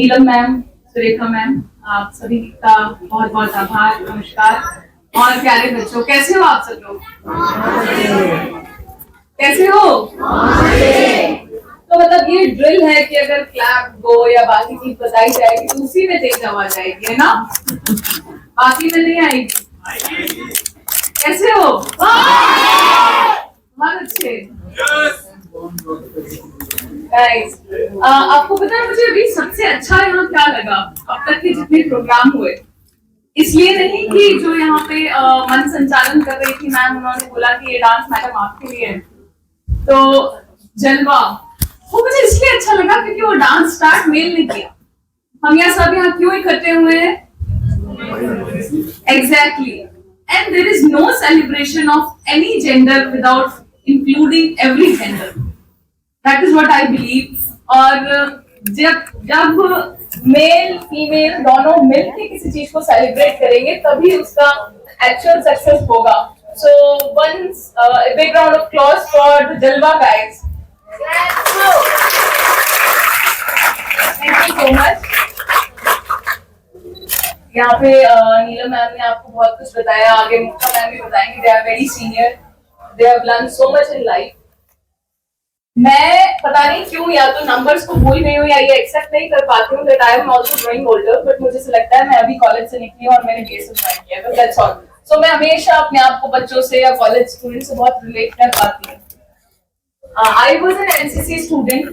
नीलम ma'am, Surekha ma'am, आप सभी का बहुत बहुत आभार, नमस्कार। और प्यारे बच्चों, कैसे हो आप सब लोग? कैसे हो? तो मतलब ये ड्रिल है कि अगर क्लैप गो या बाकी चीज बताई जाएगी तो उसी में तेज आवाज आएगी, है ना? बाकी में नहीं आएगी। कैसे हो? बहुत अच्छे। Nice. आपको पता है मुझे अभी सबसे अच्छा यहाँ क्या लगा अब तक के जितने प्रोग्राम हुए, इसलिए नहीं कि जो यहाँ पे मन संचालन कर रही थी मैम, उन्होंने बोला कि ये डांस मैडम आपके लिए है, तो जलवा वो मुझे इसलिए अच्छा लगा क्योंकि वो डांस स्टार्ट मेल ने किया। हम यहाँ सब यहाँ क्यों इकट्ठे हुए हैं? Exactly. And there is no celebration of any gender without including every gender. That is what I believe. और जब मेल फीमेल दोनों मिलकर किसी चीज को सेलिब्रेट करेंगे तभी उसका एक्चुअल सक्सेस होगा। So once big round of applause for the jalwa guys. Thank you so much. यहाँ पे नीलम मैम ने आपको बहुत कुछ बताया, आगे मुक्ता मैम भी बताएंगे। They are very senior, they have learn so much in life. मैं पता नहीं क्यों या तो नंबर्स को भूल गई हूँ या ये एक्सेप्ट नहीं कर पाती हूँ that I am also growing older, but मुझे ऐसा लगता है मैं अभी कॉलेज से निकली हूँ और मैंने बीएससी ज्वाइन किया है, दैट्स ऑल। सो मैं हमेशा अपने आप को बच्चों से या कॉलेज स्टूडेंट से बहुत रिलेट कर पाती हूँ। I was an NCC student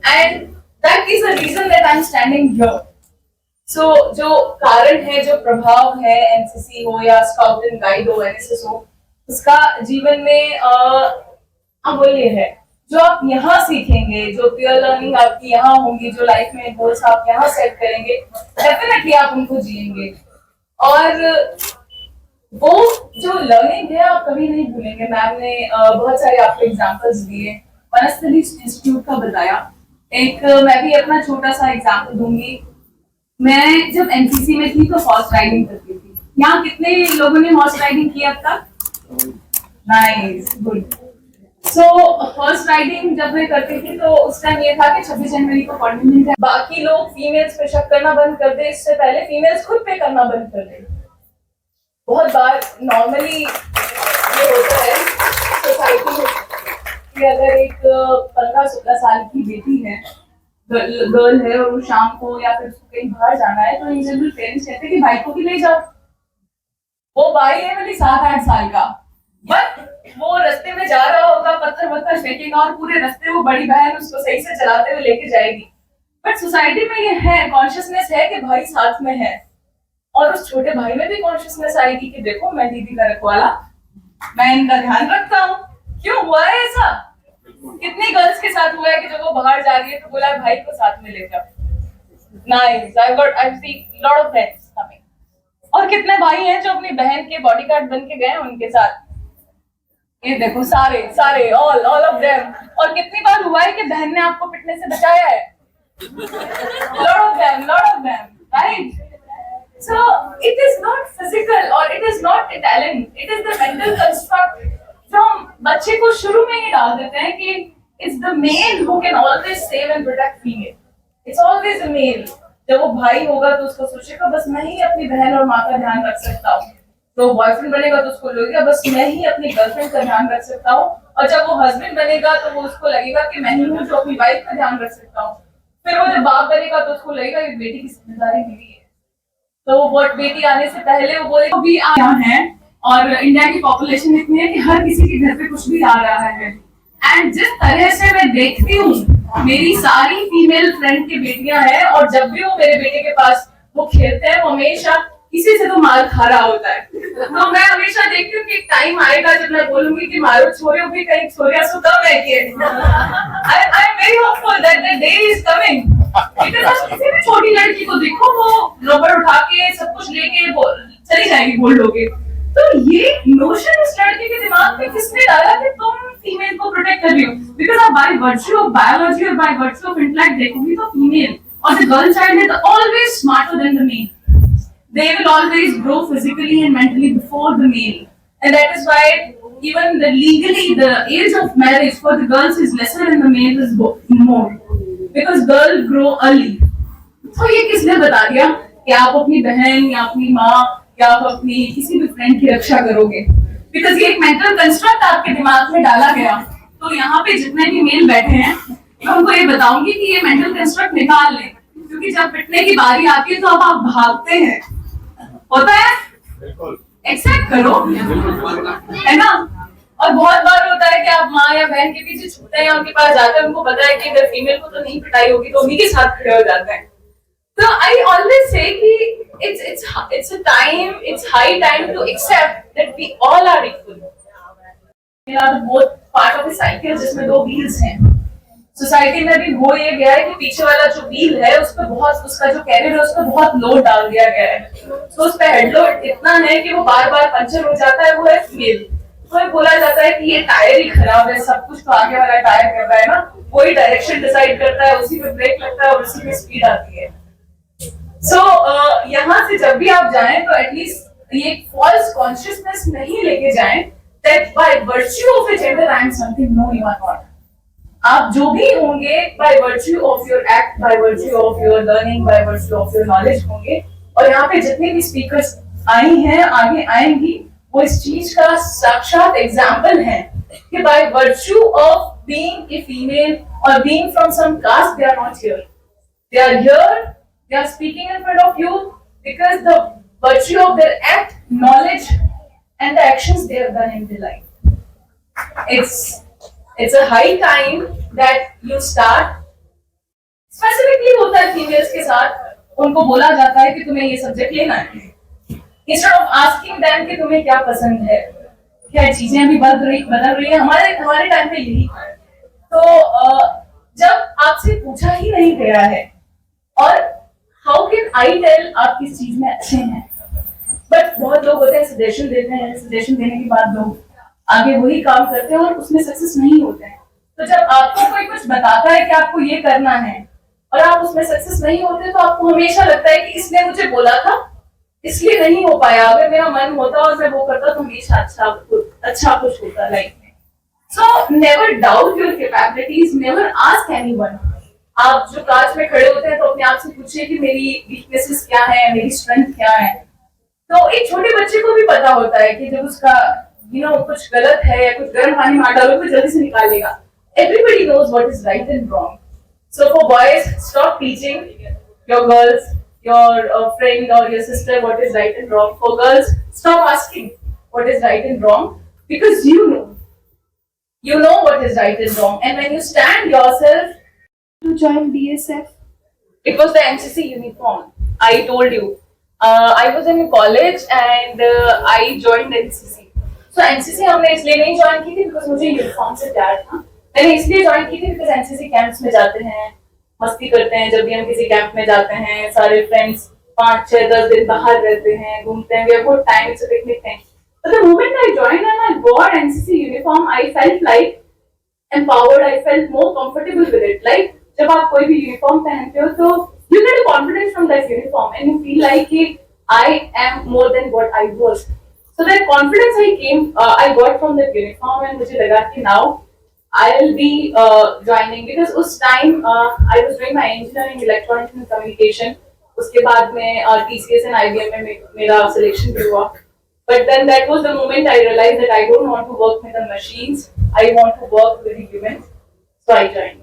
and that is the reason that I am standing here. So जो कारण है, जो प्रभाव है एनसीसी हो या स्काउट एंड गाइड हो, एनएसएस हो, उसका जीवन में अमूल्य है। जो आप यहाँ सीखेंगे, जो पीयर लर्निंग आपकी यहाँ होंगी, जो लाइफ में गोल्स आप यहाँ सेट करेंगे, डेफिनेटली आप उनको जिएंगे। और वो जो लर्निंग है आप कभी नहीं भूलेंगे। मैम ने बहुत सारे आपको एग्जांपल्स दिए, वनस्थली इंस्टीट्यूट का बताया। एक मैं भी अपना छोटा सा एग्जांपल दूंगी। मैं जब एनसीसी में थी तो हॉर्स राइडिंग करती थी। यहाँ कितने लोगों ने हॉर्स राइडिंग की अब तक? Nice, good. So horse riding जब मैं करती थी तो उस टाइम ये था कि 26 जनवरी को कॉन्टिनेंट है, बाकी लोग फीमेल्स पे शक करना बंद कर दे, इससे पहले फीमेल्स खुद पे करना बंद कर दे। बहुत बार नॉर्मली ये होता है सोसाइटी में कि अगर एक 15-16 साल की बेटी है, गर्ल है, और वो शाम को या फिर उसको कहीं बाहर जाना है तो इन जनरल पेरेंट्स कहते हैं कि भाई को भी ले जाओ। वो भाई है मतलब 7-8 साल का, बट वो रास्ते में जा रहा होगा, पत्थर वत्थर फेंकेगा और पूरे रास्ते वो बड़ी बहन उसको सही से चलाते हुए लेके जाएगी। बट सोसाइटी में ये है, कॉन्शियसनेस है कि भाई साथ में है, और उस छोटे भाई में भी कॉन्शियसनेस आएगी कि देखो मैं दीदी का रखवाला, मैं इनका ध्यान रखता हूँ। क्यों हुआ है ऐसा? कितनी गर्ल्स के साथ हुआ है कि जब वो बाहर जा रही है तो बोला भाई को साथ में ले जाओ। Nice, I seen lot of friends coming. और कितने भाई हैं जो अपनी बहन के बॉडीगार्ड बन के गए उनके साथ, ये देखो सारे ऑल ऑफ देम। और कितनी बार हुआ है कि बहन ने आपको पिटने से बचाया है? Lot of them, right? So it is not physical और it is not a talent, it is the mental construct जो हम बच्चे को शुरू में ही डाल देते हैं कि it's the male who can always save and protect female. It's always a male. जब वो भाई होगा तो उसको सोचेगा बस मैं ही अपनी बहन और माँ का ध्यान रख सकता हूँ। तो बॉयफ्रेंड बनेगा तो उसको लगेगा बस मैं ही अपनी गर्लफ्रेंड का ध्यान रख सकता हूँ। और जब वो हस्बैंड बनेगा तो वो उसको लगेगा कि मैं ही हूँ जो अपनी वाइफ का ध्यान रख सकता हूँ। फिर वो जब बाप बनेगा तो उसको लगेगा कि बेटी की जिम्मेदारी मेरी है। तो वो बेटी आने से पहले वो बोलेगा भी आया है, और इंडिया की पॉपुलेशन इतनी है कि हर किसी के घर पे कुछ भी आ रहा है। एंड जिस तरह से मैं देखती हूँ, मेरी सारी फीमेल फ्रेंड की बेटियां हैं, और जब भी वो मेरे बेटे के पास वो खेलते हैं वो हमेशा किसी से तो मार खा रहा होता है। तो मैं हमेशा देखती हूँ कि एक टाइम आएगा जब मैं बोलूंगी कि मारो छोरियों भी कहीं छोरिया सो कम है कि I am very hopeful that the day is coming. किसी भी छोटी लड़की को देखो वो रबर उठा के सब कुछ लेके चली जाएगी बोल लोगे। तो ये नोशन उस लड़के के दिमाग में किसने डाला कि तुम फीमेल को प्रोटेक्ट कर रही हो? Because by virtue of biology और बाय वर्च्यू ऑफ इंटेलेक्ट देखोगी तो फीमेल और the girl child is always smarter than the male. They will always grow physically and mentally before the male, and that is why even legally the age of marriage for the girls is lesser and the male is more, because girls grow early. तो ये किसने बता दिया कि आप अपनी बहन या अपनी माँ या आप अपनी किसी भी फ्रेंड की रक्षा करोगे? बिकॉज ये एक मेंटल कंस्ट्रक्ट आपके दिमाग में डाला गया। तो यहाँ पे जितने भी मेल बैठे हैं मैं उनको ये बताऊंगी कि ये मेंटल कंस्ट्रक्ट निकाल लें, क्योंकि जब पिटने की बारी आती है तो अब आप भागते हैं। होता है, एक्सेप्ट करो, है ना? और बहुत बार होता है कि आप माँ या बहन के पीछे छूटते हैं, उनके पास जाकर उनको पता है कि अगर फीमेल को तो नहीं पिटाई होगी तो उन्हीं के साथ खड़े हो जाते हैं। So I always say कि it's a time, it's high time to accept that we all are equal. We are both part of a cycle जिसमें दो wheels हैं। सोसाइटी में भी हो ये गया है कि पीछे वाला जो व्हील है उस पर बहुत, उसका जो कैरियर है उस पर बहुत लोड डाल दिया गया है। तो उस पर हेड लोड इतना है कि वो बार बार पंचर हो जाता है, वो है व्हील। तो बोला जाता है कि ये टायर ही खराब है, सब कुछ तो आगे वाला टायर कर रहा है ना, वही डायरेक्शन डिसाइड करता है, उसी पे ब्रेक लगता है और उसी पे स्पीड आती है। सो यहाँ से जब भी आप जाएं तो एटलीस्ट ये फॉल्स कॉन्शियसनेस नहीं लेके जाएं that by virtue of a gender I am something, no you are not. आप जो भी होंगे by virtue of your act, by virtue of your learning, by virtue of your knowledge होंगे। और यहाँ पे जितने भी स्पीकर्स आई हैं, आगे आएंगी, वो इस चीज का साक्षात एग्जाम्पल है कि by virtue of being a female or being from some caste, they are not here. They are here, they are speaking in front of you because the virtue of their act, knowledge, and the actions they have done in their life. It's a high time that you start. Specifically होता है females के साथ, उनको बोला जाता है कि तुम्हें ये सब्जेक्ट लेना है, instead of asking them कि तुम्हें क्या पसंद है। क्या चीजें अभी बदल रही है, हमारे टाइम पे यही। तो जब आपसे पूछा ही नहीं गया है, और हाउ कैन आई टेल आप किस चीज में अच्छे हैं? बट बहुत लोग होते हैं सजेशन देते हैं, सजेशन देने के बाद लोग आगे वही काम करते हैं और उसमें सक्सेस नहीं होते हैं। तो जब आपको कोई कुछ बताता है कि आपको ये करना है और आप उसमें सक्सेस नहीं होते, तो आपको हमेशा लगता है कि इसने मुझे बोला था इसलिए नहीं हो पाया, अगर मेरा मन होता और मैं वो करता तो हमेशा अच्छा कुछ होता लाइफ में। So never doubt your capabilities, never ask anyone. आप जो क्लास में खड़े होते हैं तो अपने आप से पूछिए कि मेरी वीकनेसेस क्या है, मेरी स्ट्रेंथ क्या है। तो एक छोटे बच्चे को भी पता होता है कि जब उसका कुछ गलत है या कुछ गर्म पानी में डालो तो जल्दी से निकालेगा। Everybody knows what is right and wrong. So for boys, stop teaching your girls, your friend or your sister what is right and wrong. For girls, stop asking what is right and wrong, because you know what is right and wrong. And when you stand yourself to join BSF, it was the NCC uniform. I told you. I was in college and I joined NCC. So NCC हमने इसलिए नहीं join की थी because मुझे uniform से प्यार था। मैंने इसलिए ज्वाइन की थी बिकॉज एनसीसी कैंप्स में जाते हैं, मस्ती करते हैं। जब भी हम किसी कैंप में जाते हैं, सारे फ्रेंड्स 5, 6, 10 दिन बाहर रहते हैं, घूमते हैं, we have good time, it's a picnic time. But the moment I joined and I wore NCC uniform, I felt like empowered, I felt more comfortable with it. Like जब आप कोई भी यूनिफॉर्म पहनते हो तो you get a confidence from that uniform and you feel like I am more than what I was. So that confidence I got from that uniform, and मुझे लगा कि now I'll be joining, because उस time I was doing my engineering, electronics and communication. उसके बाद में TCS and IBM में मेरा selection भी हुआ. But then that was the moment I realized that I don't want to work with the machines. I want to work with the humans. So I joined.